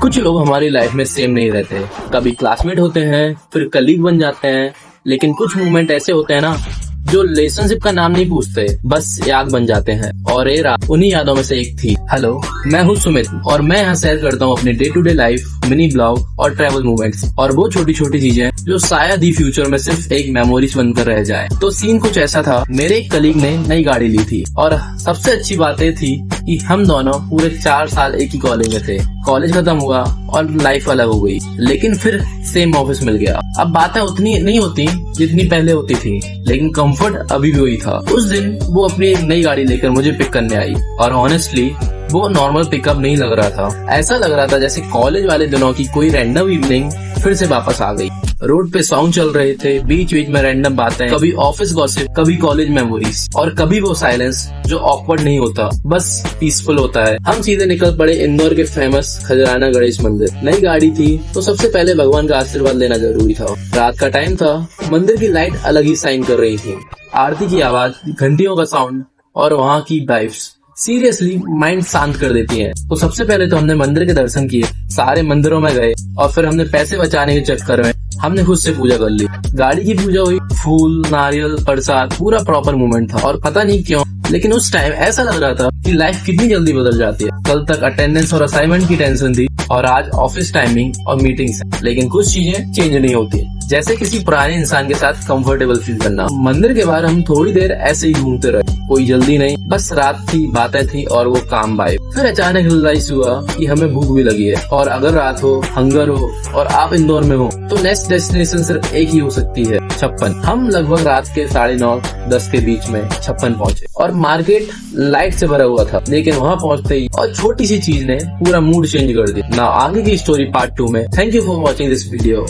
कुछ लोग हमारी लाइफ में सेम नहीं रहते। कभी क्लासमेट होते हैं, फिर कलीग बन जाते हैं, लेकिन कुछ मोमेंट ऐसे होते हैं ना जो रिलेशनशिप का नाम नहीं पूछते, बस याद बन जाते हैं। और ये रात उन्हीं यादों में से एक थी। हेलो, मैं हूँ सुमित और मैं यहाँ शेयर करता हूँ अपनी day to day life, mini blog और ट्रैवल मोमेंट्स और वो छोटी छोटी चीजें जो शायद ही फ्यूचर में सिर्फ एक मेमोरीज बनकर रह जाए। तो सीन कुछ ऐसा था, मेरे एक कलीग ने नई गाड़ी ली थी और सबसे अच्छी बात ये थी कि हम दोनों पूरे 4 साल एक ही कॉलेज में थे। कॉलेज खत्म हुआ और लाइफ अलग हो गई, लेकिन फिर सेम ऑफिस मिल गया। अब बातें उतनी नहीं होती जितनी पहले होती थी, लेकिन कंफर्ट अभी भी वही था। उस दिन वो अपनी एक नई गाड़ी लेकर मुझे पिक करने आई और ऑनेस्टली वो नॉर्मल पिकअप नहीं लग रहा था। ऐसा लग रहा था जैसे कॉलेज वाले दिनों की कोई रैंडम इवनिंग फिर से वापस आ गई। रोड पे सॉन्ग चल रहे थे, बीच बीच में रैंडम बातें, कभी ऑफिस गॉसिप, कभी कॉलेज मेमोरीज और कभी वो साइलेंस जो ऑकवर्ड नहीं होता, बस पीसफुल होता है। हम सीधे निकल पड़े इंदौर के फेमस खजराना गणेश मंदिर। नई गाड़ी थी तो सबसे पहले भगवान का आशीर्वाद लेना जरूरी था। रात का टाइम था, मंदिर की लाइट अलग ही साइन कर रही थी। आरती की आवाज, घंटियों का साउंड और वहाँ की वाइब्स सीरियसली माइंड शांत कर देती है। तो सबसे पहले तो हमने मंदिर के दर्शन किए, सारे मंदिरों में गए और फिर हमने पैसे बचाने के चक्कर में हमने खुद से पूजा कर ली। गाड़ी की पूजा हुई, फूल, नारियल, प्रसाद, पूरा प्रॉपर मोमेंट था। और पता नहीं क्यों, लेकिन उस टाइम ऐसा लग रहा था कि लाइफ कितनी जल्दी बदल जाती है। कल तक अटेंडेंस और असाइनमेंट की टेंशन थी और आज ऑफिस टाइमिंग और मीटिंग्स। लेकिन कुछ चीजें चेंज नहीं होती, जैसे किसी पुराने इंसान के साथ कंफर्टेबल फील करना। मंदिर के बाहर हम थोड़ी देर ऐसे ही घूमते रहे, कोई जल्दी नहीं, बस रात थी, बातें थी और वो काम वाइब। फिर अचानक रियलाइज हुआ कि हमें भूख भी लगी है और अगर रात हो, हंगर हो और आप इंदौर में हो तो नेक्स्ट डेस्टिनेशन सिर्फ एक ही हो सकती है, छप्पन। हम लगभग रात के 9:30-10 के बीच में छप्पन पहुंचे और मार्केट लाइट से भरा हुआ था, लेकिन वहाँ पहुंचते ही और छोटी सी चीज ने पूरा मूड चेंज कर दिया। ना आगे की स्टोरी पार्ट 2 में। Thank you for watching this video.